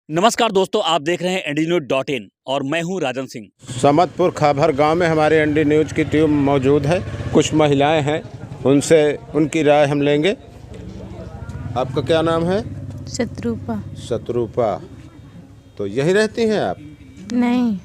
नमस्कार दोस्तों, आप देख रहे हैं ndnews.in और मैं हूं राजन सिंह। समतपुर खाभर गांव में हमारे एनडी न्यूज़ की टीम मौजूद है। कुछ महिलाएं हैं, उनसे उनकी राय हम लेंगे। आपका क्या नाम है? शत्रुपा। शत्रुपा। तो यहीं रहती हैं आप? नहीं,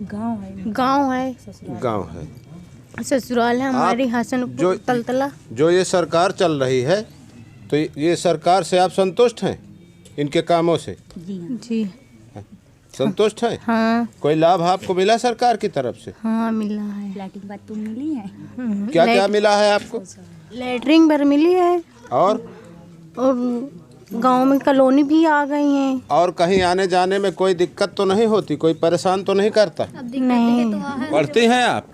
गांव है। गांव है। ससुराल है हमारी हसनपुर तलतला। जो ये सरकार चल रही है, तो ये सरकार से आप संतुष्ट हैं? इनके कामों से जी संतुष्ट हैं? हाँ। कोई लाभ आपको मिला सरकार की तरफ से? हाँ मिला है। लैट्रिन बाथरूम मिली है। क्या क्या मिला है आपको? लेटरिंग भर मिली है और गांव में कॉलोनी भी आ गई है। और कहीं आने जाने में कोई दिक्कत तो नहीं होती? कोई परेशान तो नहीं करता? नहीं, पढ़ती हैं आप?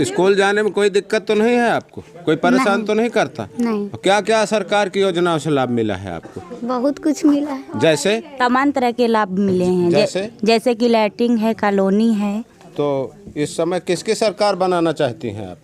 स्कूल जाने में कोई दिक्कत तो नहीं है आपको? कोई परेशान तो नहीं करता? नहीं। क्या क्या सरकार की योजनाओं से लाभ मिला है आपको? बहुत कुछ मिला है। जैसे तमाम तरह के लाभ मिले हैं। जैसे कि लैट्रिन है, कॉलोनी है। तो इस समय किसकी सरकार बनाना चाहती हैं आप?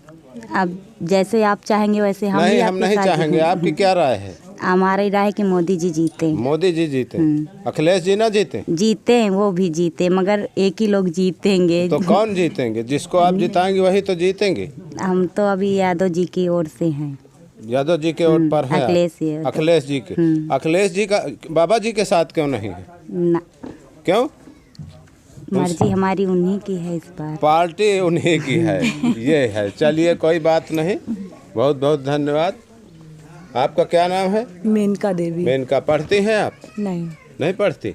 अब जैसे आप चाहेंगे वैसे हम नहीं, भी हम नहीं चाहेंगे। आपकी क्या राय है? हमारी राय है कि मोदी जी जीते। मोदी जी जीते? अखिलेश जी ना जीते? जीते हैं, वो भी जीते, मगर एक ही लोग जीतेंगे। तो कौन जीतेंगे? जिसको आप जिताएंगे वही तो जीतेंगे। हम तो अभी यादव जी की ओर से हैं। यादव जी के ओर पर है? अखिलेश जी के। अखिलेश जी का बाबा जी के साथ क्यों नहीं है? ना, क्यों? मर्जी हमारी उन्हीं की है इस बार। पार्टी उन्हीं की है। ये है। चलिए, कोई बात नहीं। बहुत बहुत धन्यवाद। आपका क्या नाम है? मेनका देवी। मेनका। पढ़ती हैं आप? नहीं, नहीं पढ़ती?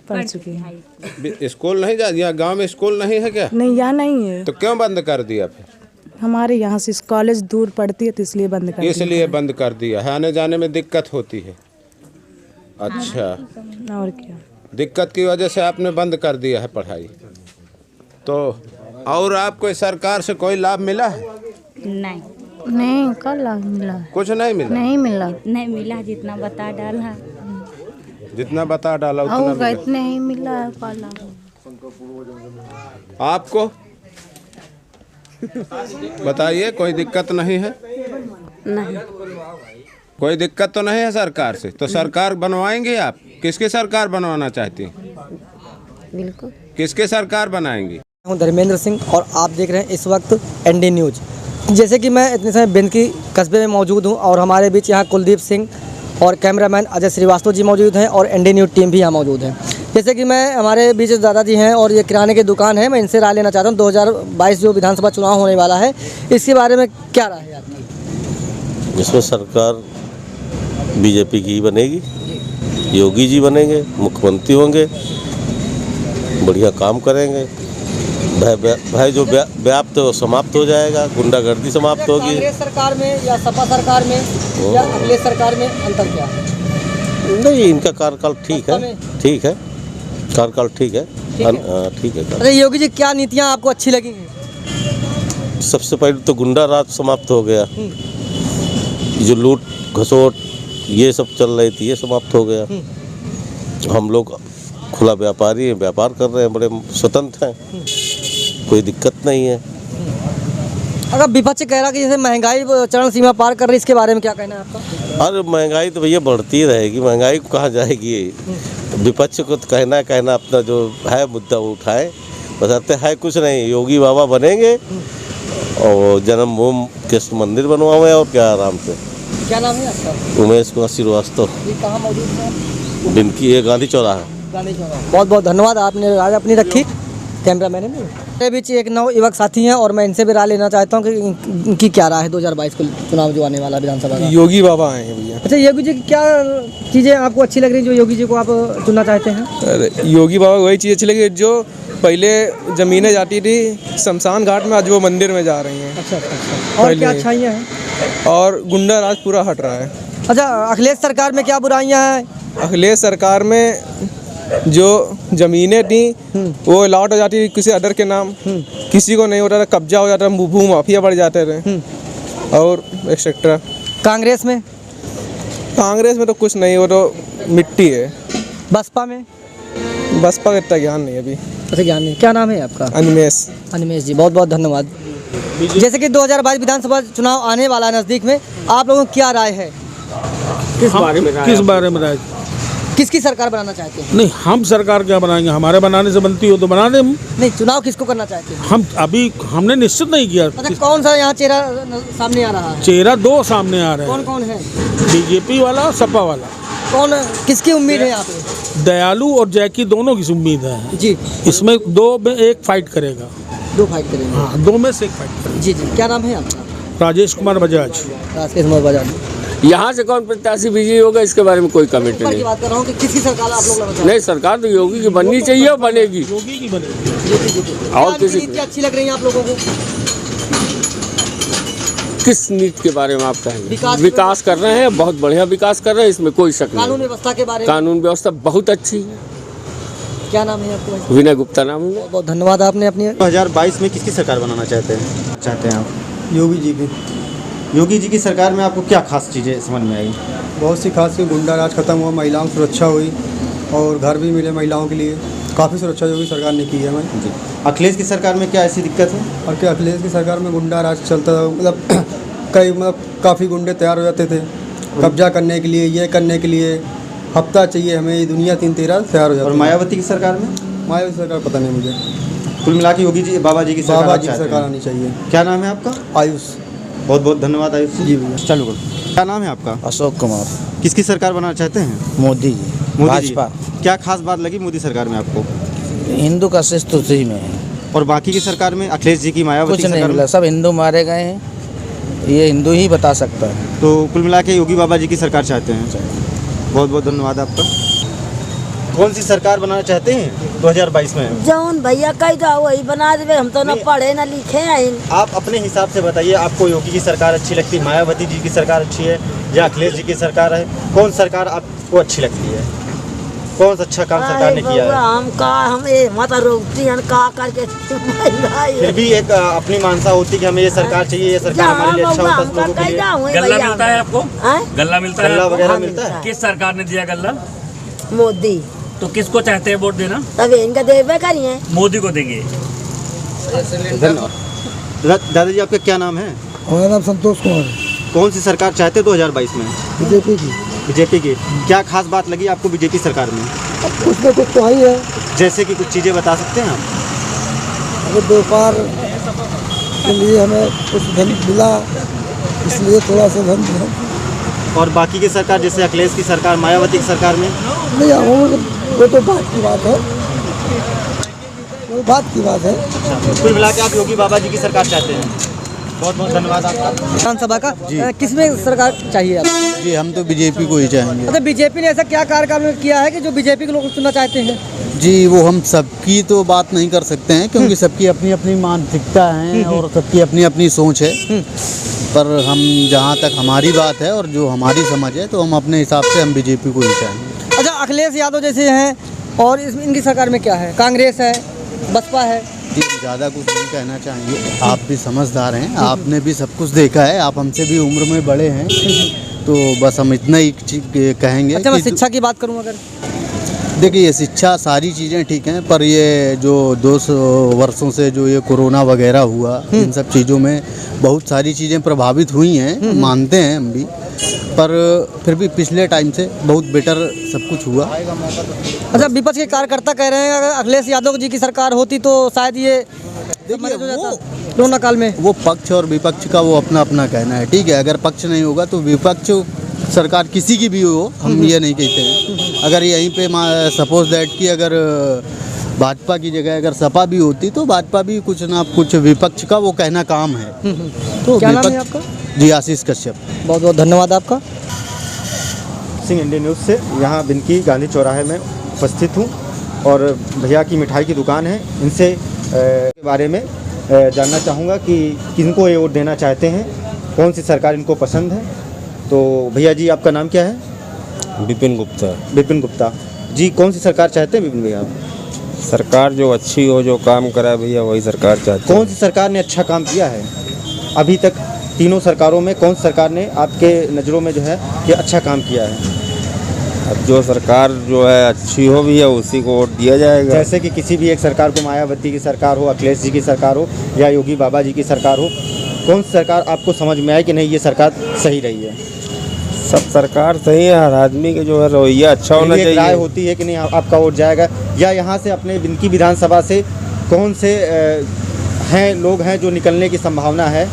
पढ़ चुकी हैं। स्कूल नहीं जा? यहाँ गांव में स्कूल नहीं है क्या? नहीं, यहाँ नहीं है। तो क्यों बंद कर दिया फिर? हमारे यहाँ से कॉलेज दूर पड़ती है तो इसलिए बंद कर दिया। इसलिए बंद कर दिया है, आने जाने में दिक्कत होती है। अच्छा, और क्या? दिक्कत की वजह से आपने बंद कर दिया है पढ़ाई। तो और आपको सरकार से कोई लाभ मिला है? नहीं, कल लाभ मिला है। कुछ नहीं मिला? नहीं मिला। नहीं मिला, जितना बता डाला। जितना बता डाला उतना मिला। नहीं मिला है कल लाभ। आपको बताइए, कोई दिक्कत नहीं है? नहीं। कोई दिक्कत तो नहीं है सरकार से? तो सरकार बनवाएंगे आप? किसकी सरकार बनवाना चाहती हैं? बिल्कुल। किसकी सरकार बनाएंगी? हूँ धर्मेंद्र सिंह और आप देख रहे हैं इस वक्त एनडी न्यूज़। जैसे कि मैं इतने समय बिंदकी कस्बे में मौजूद हूँ और हमारे बीच यहाँ कुलदीप सिंह और कैमरामैन अजय श्रीवास्तव जी मौजूद हैं और एनडी न्यूज़ टीम भी यहाँ मौजूद है। जैसे कि मैं हमारे बीच दादाजी हैं और ये किराने की दुकान है। मैं इनसे राय लेना चाहता हूँ 2022 जो विधानसभा चुनाव होने वाला है, इसके बारे में क्या राय है आपकी? इसमें सरकार बीजेपी की ही बनेगी। योगी जी बनेंगे, मुख्यमंत्री होंगे, बढ़िया काम करेंगे। भाई जो व्याप्त हो समाप्त हो जाएगा, गुंडागर्दी समाप्त होगी। कांग्रेस सरकार में या सपा सरकार में या अखिलेश सरकार में अंतर क्या है? नहीं, इनका कार्यकाल ठीक है। ठीक है, कार्यकाल ठीक है। ठीक है। अरे योगी जी, क्या नीतियाँ आपको अच्छी लगी हैं? सबसे पहले तो गुंडा राज समाप्त हो गया। जो लूट घसोट ये सब चल रही थी, ये समाप्त हो गया। हम लोग खुला व्यापारी हैं, व्यापार कर रहे हैं, बड़े स्वतंत्र हैं, कोई दिक्कत नहीं है। अगर विपक्ष कह रहा कि जैसे महंगाई चरम सीमा पार कर रही है, इसके बारे में क्या कहना है आपका? अरे महंगाई तो भैया बढ़ती रहेगी, महंगाई कहाँ जाएगी? विपक्ष को तो कहना अपना जो है मुद्दा वो उठाए। बताते है कुछ नहीं, योगी बाबा बनेंगे और जन्मभूमि कृष्ण मंदिर बनवाएं और क्या आराम से। क्या नाम है आपका? उमेश कुमार श्रीवास्तव। कहाँ मौजूद है? बिनकी है, गांधी चौराहा। बहुत बहुत धन्यवाद, आपने राय अपनी रखी। कैमरामैन है मेरे बीच एक नव युवक साथी हैं और मैं इनसे भी राय लेना चाहता हूं कि इनकी क्या राय है 2022 को चुनाव जो आने वाला विधानसभा का। योगी बाबा आए हैं भैया। अच्छा, योगी जी की क्या चीज़ें आपको अच्छी लग रही जो योगी जी को आप चुनना चाहते हैं? अरे योगी बाबा वही चीज़ अच्छी लगी जो पहले ज़मीनें जाती थी शमशान घाट में, आज वो मंदिर में जा रही हैं। अच्छा। और क्या अच्छाइयाँ हैं? और गुंडा राज पूरा हट रहा है। अच्छा, अखिलेश सरकार में क्या बुराइयाँ हैं? अखिलेश सरकार में जो ज़मीनें थी वो अलॉट हो जाती थी किसी अदर के नाम, किसी को नहीं होता था, कब्जा हो जाता था, भू माफिया बढ़ जाते थे और एक्सेट्रा। कांग्रेस में? कांग्रेस में तो कुछ नहीं, वो तो मिट्टी है। बसपा में? बसपा का इतना ज्ञान नहीं अभी। अच्छा, ज्ञान नहीं। क्या नाम है आपका? अनिमेश जी, बहुत बहुत धन्यवाद। जैसे कि 2022 विधानसभा चुनाव आने वाला है नज़दीक में, आप लोगों की क्या राय है? किस बारे में राय? किसकी सरकार बनाना चाहते हैं? नहीं, हम सरकार क्या बनाएंगे, हमारे बनाने से बनती हो तो बना दें हम। नहीं, चुनाव किसको करना चाहते हैं? हम अभी हमने निश्चित नहीं किया। अच्छा, कौन सा यहाँ चेहरा सामने आ रहा है? चेहरा दो सामने आ रहे हैं। कौन कौन है? बीजेपी वाला और सपा वाला। कौन, किसकी उम्मीद है यहाँ पे? दयालु और जैकी दोनों की उम्मीद है जी। इसमें दो में एक फाइट करेगा। दो फाइट करेंगे? हाँ, दो में से एक फाइट करेगा। जी जी। क्या नाम है आपका? राजेश कुमार बजाज। राजेश कुमार बजाज। यहाँ से कौन प्रत्याशी विजयी होगा इसके बारे में कोई कमेंट नहीं। बात कर रहा हूँ कि किसकी सरकार आप लोग? नहीं, सरकार तो योगी की बननी चाहिए और बनेगी। योगी की बनेगी। और किसी अच्छी लग रही है आप लोगों को? किस नीति के बारे में आप कहेंगे? विकास कर रहे हैं, बहुत बढ़िया विकास कर रहे हैं, इसमें कोई शक नहीं। कानून व्यवस्था के बारे में? कानून व्यवस्था बहुत अच्छी है। क्या नाम है आपका? विनय गुप्ता नाम है। बहुत धन्यवाद। आपने अपनी 2022 में किसकी सरकार बनाना चाहते हैं आप? योगी जी की। योगी जी की सरकार में आपको क्या खास चीज़ें समझ में आई? बहुत सी खास चीज़, गुंडा राज खत्म हुआ, महिलाओं की सुरक्षा हुई और घर भी मिले महिलाओं के लिए। काफ़ी सुरक्षा योगी सरकार ने की है हमें। जी। अखिलेश की सरकार में क्या ऐसी दिक्कत है? और क्या अखिलेश की सरकार में गुंडा राज चलता था, मतलब काफ़ी गुंडे तैयार हो जाते थे कब्जा करने के लिए, ये करने के लिए। हफ्ता चाहिए हमें, ये दुनिया 3-13 तैयार हो जाती है। और मायावती की सरकार में? मायावती सरकार पता नहीं मुझे। कुल मिला के योगी जी बाबा जी की सरकार आनी चाहिए। क्या नाम है आपका? आयुष। बहुत बहुत धन्यवाद आयुष जी भैया। चलो, क्या नाम है आपका? अशोक कुमार। किसकी सरकार बनाना चाहते हैं? मोदी जी, भाजपा। क्या खास बात लगी मोदी सरकार में आपको? हिंदू का शिष्ट तो उसी में है। और बाकी की सरकार में अखिलेश जी की, मायावती कुछ नहीं मिला, सब हिंदू मारे गए हैं, ये हिंदू ही बता सकता है। तो कुल मिला के योगी बाबा जी की सरकार चाहते हैं। बहुत बहुत धन्यवाद आपका। कौन सी सरकार बनाना चाहते हैं 2022 में? जौन भैया कही था वही बना देवे, हम तो न पढ़े न लिखे हैं। आप अपने हिसाब से बताइए, आपको योगी की सरकार अच्छी लगती है, मायावती जी की सरकार अच्छी है, या अखिलेश जी की सरकार है? कौन सरकार आपको अच्छी लगती है? कौन सा अच्छा काम सरकार ने किया है? हम माता रोकती हैं का करके। फिर भी एक अपनी मानसा होती कि हमें ये सरकार चाहिए, ये सरकार हमारे लिए अच्छा होता है, लोगों के लिए। गल्ला मिलता है आपको? गल्ला मिलता है? गल्ला वगैरह मिलता है? किस सरकार ने दिया गल्ला? मोदी। तो किसको चाहते हैं वोट देना? तब इनका देवे करिए, मोदी को देंगे। दादाजी, आपका क्या नाम है? हमारा नाम संतोष कुमार। कौन सी सरकार चाहते हैं 2022 में? बीजेपी की। बीजेपी की। क्या खास बात लगी आपको बीजेपी सरकार में? कुछ न कुछ तो आई है। जैसे कि कुछ चीज़ें बता सकते हैं आप? अगर व्यापार के लिए हमें कुछ धन मिला, इसलिए थोड़ा सा धन दिया। और बाकी की सरकार, जैसे अखिलेश की सरकार, मायावती की सरकार में? नहीं, वो तो बात की बात है, वो बात की बात है। कुल मिला के आप योगी बाबा जी की सरकार चाहते हैं। बहुत बहुत धन्यवाद आपका। विधानसभा का किसमें सरकार चाहिए आपको? जी, हम तो बीजेपी को ही चाहेंगे। अच्छा, बीजेपी ने ऐसा क्या कार्यकाल किया है कि जो बीजेपी के लोग चुनना चाहते हैं? जी, वो हम सबकी तो बात नहीं कर सकते हैं, क्योंकि सबकी अपनी अपनी मानसिकता है और सबकी अपनी अपनी सोच है। पर हम जहाँ तक हमारी बात है और जो हमारी समझ है, तो हम अपने हिसाब से हम बीजेपी को ही चाहेंगे। अच्छा, अखिलेश यादव जैसे हैं और इनकी सरकार में क्या है? कांग्रेस है, बसपा है। जी, ज़्यादा कुछ नहीं कहना चाहेंगे, आप भी समझदार हैं, आपने भी सब कुछ देखा है, आप हमसे भी उम्र में बड़े हैं, तो बस हम इतना ही कहेंगे। अच्छा, मैं शिक्षा की बात करूँ अगर, देखिए, ये शिक्षा सारी चीज़ें ठीक हैं, पर ये जो 200 वर्षों से जो ये कोरोना वगैरह हुआ, इन सब चीज़ों में बहुत सारी चीज़ें प्रभावित हुई हैं, मानते हैं हम भी, पर फिर भी पिछले टाइम से बहुत बेटर सब कुछ हुआ। अच्छा, विपक्ष के कार्यकर्ता कह रहे हैं अगर अखिलेश यादव जी की सरकार होती तो शायद ये कोरोना काल में। वो पक्ष और विपक्ष का वो अपना अपना कहना है, ठीक है। अगर पक्ष नहीं होगा तो विपक्ष सरकार किसी की भी हो, हम ये नहीं कहते हैं। अगर यहीं पे सपोज दैट कि अगर भाजपा की जगह अगर सपा भी होती तो भाजपा भी कुछ ना कुछ विपक्ष का वो कहना काम है। तो क्या नाम है आपका? जी, आशीष कश्यप। बहुत बहुत धन्यवाद आपका। सिंह इंडियन न्यूज़ से यहाँ बिनकी गांधी चौराहे में उपस्थित हूँ और भैया की मिठाई की दुकान है, इनसे के बारे में जानना चाहूँगा कि किनको ये वोट देना चाहते हैं, कौन सी सरकार इनको पसंद है। तो भैया जी, आपका नाम क्या है? विपिन गुप्ता। विपिन गुप्ता जी, कौन सी सरकार चाहते हैं विपिन भैया आप? सरकार जो अच्छी हो, जो काम करा भैया, वही सरकार चाहते हैं। कौन सी सरकार ने अच्छा काम किया है अभी तक? तीनों सरकारों में कौन सी सरकार ने आपके नज़रों में जो है कि अच्छा काम किया है? अब जो सरकार जो है अच्छी हो भैया, उसी को वोट दिया जाएगा। जैसे कि किसी भी एक सरकार को, मायावती की सरकार हो, अखिलेश जी की सरकार हो, या योगी बाबा जी की सरकार हो, कौन सी सरकार आपको समझ में आए कि नहीं ये सरकार सही रही है? सब सरकार सही है, हर आदमी के जो है रवैया अच्छा होना चाहिए। राय होती है कि नहीं आपका वोट जाएगा, या यहाँ से अपने बिनकी विधानसभा से कौन से हैं लोग हैं जो निकलने की संभावना है,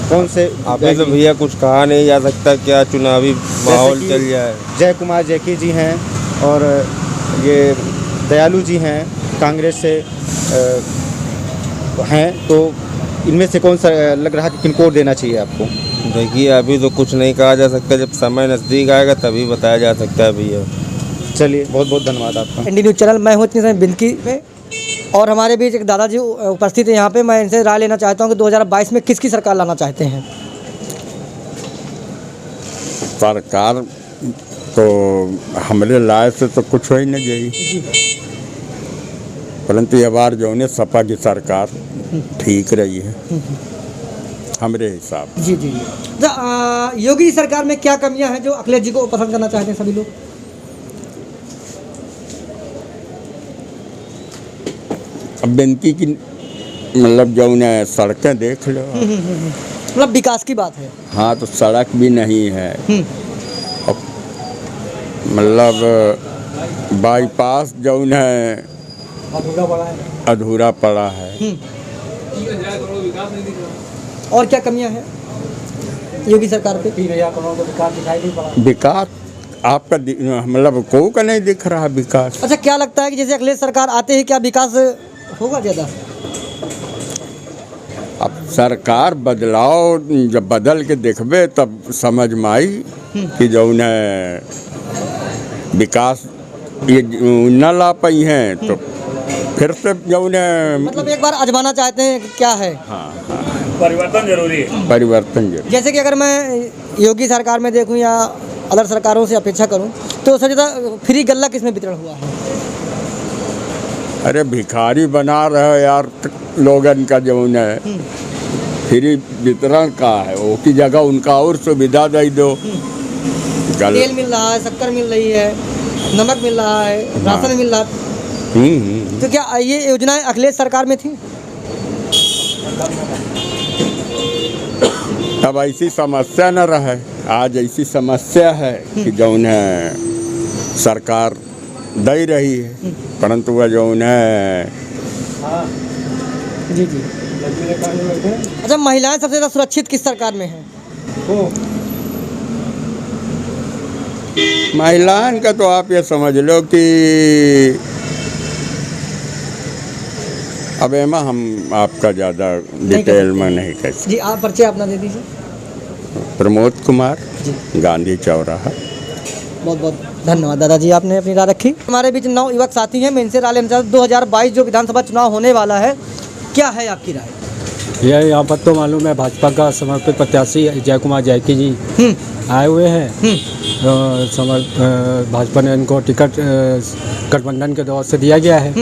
कौन से? अभी तो भैया कुछ कहा नहीं जा सकता, क्या चुनावी माहौल चल जाए। जय कुमार जैकी जी हैं और ये दयालु जी हैं, कांग्रेस से हैं, तो इनमें से कौन सा लग रहा है कि किनको वोट देना चाहिए आपको? देखिए अभी तो कुछ नहीं कहा जा सकता, जब समय नज़दीक आएगा तभी बताया जा सकता है भैया। चलिए, बहुत बहुत धन्यवाद आपका। एनडी न्यूज़ चैनल, मैं हूँ इतनी समय बिनकी में, और हमारे बीच एक दादाजी उपस्थित है यहाँ पे। मैं इनसे राय लेना चाहता हूँ कि 2022 में किसकी सरकार लाना चाहते हैं? सरकार तो हमारे लाए से तो कुछ हो ही नहीं गई, परंतु ये बार जो है सपा की सरकार ठीक रही है हमारे हिसाब। जी जी। योगी सरकार में क्या कमियां हैं जो अखिलेश जी को पसंद करना चाहते हैं सभी लोग? अब बिनकी की मतलब जो उन्हें सड़कें देख लो, मतलब विकास की बात है। हाँ, तो सड़क भी नहीं है, अब मतलब बाईपास जो उन्हें अधूरा पड़ा है। और क्या कमियां हैं योगी सरकार पे? 3000 करोड़ का विकास दिखाई नहीं पड़ा। विकास आपका मतलब कोई का नहीं दिख रहा विकास। अच्छा, क्या लगता है कि जैसे अखिलेश सरकार आते ही क्या विकास होगा ज़्यादा? अब सरकार बदलाव जब बदल के देखबे तब समझ में आई कि जो उन्हें विकास ये न ला पाई हैं, तो फिर से जो उन्हें मतलब एक बार आजमाना चाहते हैं कि क्या है। हाँ, परिवर्तन जरूरी है, परिवर्तन जरूरी। जैसे कि अगर मैं योगी सरकार में देखूं या अदर सरकारों से अपेक्षा करूं, तो सबसे ज़्यादा फ्री गल्ला किसमें वितरण हुआ है? अरे भिखारी बना रहे यार लोगन का जो उन्हें फ्री वितरण का है, वो की जगह उनका और सुविधा दे दो। तेल मिल रहा है, शक्कर मिल रही है, नमक मिल रहा है, राशन मिल रहा है। तो क्या ये योजनाएं अखिलेश सरकार में थी? तब ऐसी समस्या न रहे, आज ऐसी समस्या है कि जो उन्हें सरकार दे रही है, परंतु वह जो उन्हें जी जी। अच्छा, महिलाएं सबसे ज़्यादा सुरक्षित किस सरकार में हैं? महिलाओं का तो आप ये समझ लो कि अब एमा हम आपका ज़्यादा डिटेल में नहीं कह सकते। जी, आप परिचय अपना दे दीजिए। प्रमोद कुमार, गांधी चौराहा। बहुत बहुत धन्यवाद दादाजी, आपने अपनी राय रखी। हमारे बीच 9 युवक साथी हैं, मैं इनसे राय लेना चाहता हूं। 2022 जो विधानसभा चुनाव होने वाला है, क्या है आपकी राय? यह यहाँ पर तो मालूम है भाजपा का समर्पित प्रत्याशी जय कुमार जैकी जी आए हुए हैं। भाजपा ने इनको टिकट गठबंधन के दौर से दिया गया है।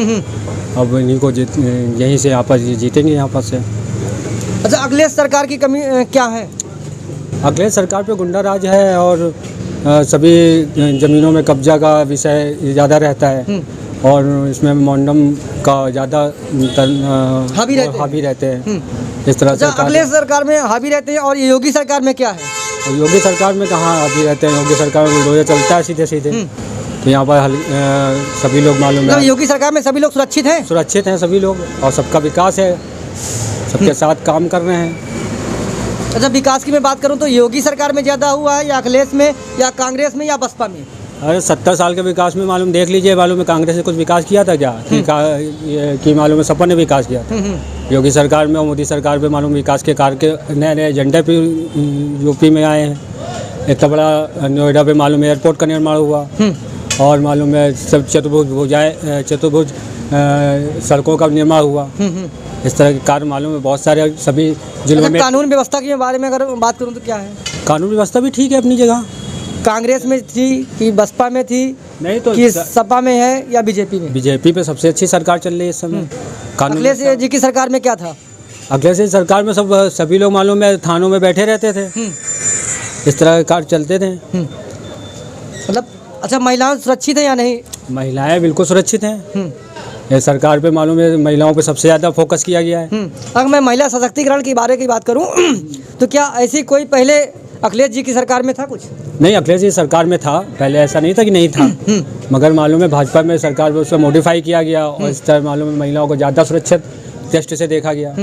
अब इन्हीं को यहीं से यहाँ पर जीतेंगे यहाँ पर से। अच्छा, अखिलेश सरकार की कमी क्या है? अखिलेश सरकार पे गुंडा राज है और सभी ज़मीनों में कब्जा का विषय ज़्यादा रहता है और इसमें मोंडम का ज़्यादा हावी रहते हैं। इस तरह से अखिलेश सरकार में हावी रहते हैं और योगी सरकार में क्या है? योगी सरकार में कहाँ हावी रहते हैं? योगी सरकार में बुलडोजर चलता है सीधे सीधे। तो यहाँ पर सभी लोग मालूम है योगी सरकार में सभी लोग सुरक्षित हैं? सुरक्षित हैं सभी लोग और सबका विकास है, सबके साथ काम कर रहे हैं। अच्छा, विकास की मैं बात करूं तो योगी सरकार में ज़्यादा हुआ है या अखिलेश में या कांग्रेस में या बसपा में? अरे 70 साल के विकास में मालूम देख लीजिए, मालूम है कांग्रेस ने कुछ विकास किया था क्या? कि मालूम है सपा ने विकास किया था। योगी सरकार में और मोदी सरकार में मालूम विकास के कार्य के नए नए एजेंडे पे यूपी में आए हैं। इतना बड़ा नोएडा पे मालूम एयरपोर्ट का निर्माण हुआ और मालूम है सब चतुर्भुज सड़कों का निर्माण हुआ। इस तरह के कार्य मालूम है बहुत सारे सभी जिलों में। कानून व्यवस्था के बारे में अगर बात करूं तो क्या है? कानून व्यवस्था भी ठीक है अपनी जगह। कांग्रेस में थी कि बसपा में थी? नहीं तो कि सपा में है या बीजेपी में? बीजेपी पे सबसे अच्छी सरकार चल रही है इस समय। अखिलेश जी की सरकार में क्या था? अखिलेश जी सरकार में सभी लोग मालूम है थानों में बैठे रहते थे। इस तरह के कार्य चलते थे। मतलब अच्छा, महिलाएं सुरक्षित हैं या नहीं? महिलाएं बिल्कुल सुरक्षित हैं। ये सरकार पे मालूम है महिलाओं पे सबसे ज़्यादा फोकस किया गया है। अगर मैं महिला सशक्तिकरण के बारे की बात करूं तो क्या ऐसी कोई पहले अखिलेश जी की सरकार में था कुछ? नहीं, अखिलेश जी सरकार में था, पहले ऐसा नहीं था कि नहीं था, मगर मालूम है भाजपा में सरकार में उसमें मॉडिफाई किया गया और इस तरह मालूम है महिलाओं को ज़्यादा सुरक्षित दृष्टि से देखा गया।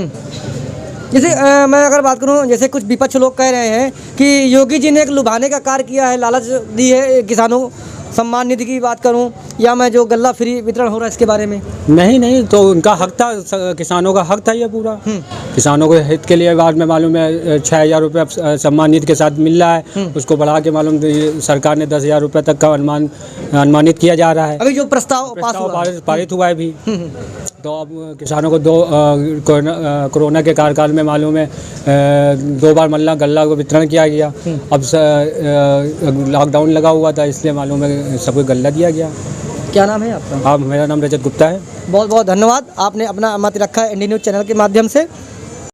जैसे मैं अगर बात करूं, जैसे कुछ विपक्ष लोग कह रहे हैं कि योगी जी ने एक लुभाने का कार्य किया है, लालच दी है किसानों सम्मान निधि की बात करूं, या मैं जो गल्ला फ्री वितरण हो रहा है इसके बारे में? नहीं, तो उनका हक था, किसानों का हक था ये पूरा। किसानों के हित के लिए बाद में मालूम है 6,000 रुपये सम्मान निधि के साथ मिल रहा है, उसको बढ़ा के मालूम सरकार ने 10,000 रुपये तक का अनुमानित किया जा रहा है। अभी जो प्रस्ताव पारित हुआ है भी, तो अब किसानों को कोरोना के कार्यकाल में मालूम है 2 बार मल्ला गल्ला को वितरण किया गया। अब लॉकडाउन लगा हुआ था, इसलिए मालूम है सबको गल्ला दिया गया। क्या नाम है आपका? मेरा नाम रजत गुप्ता है। बहुत बहुत धन्यवाद, आपने अपना मत रखा है इंडियन न्यूज़ चैनल के माध्यम से।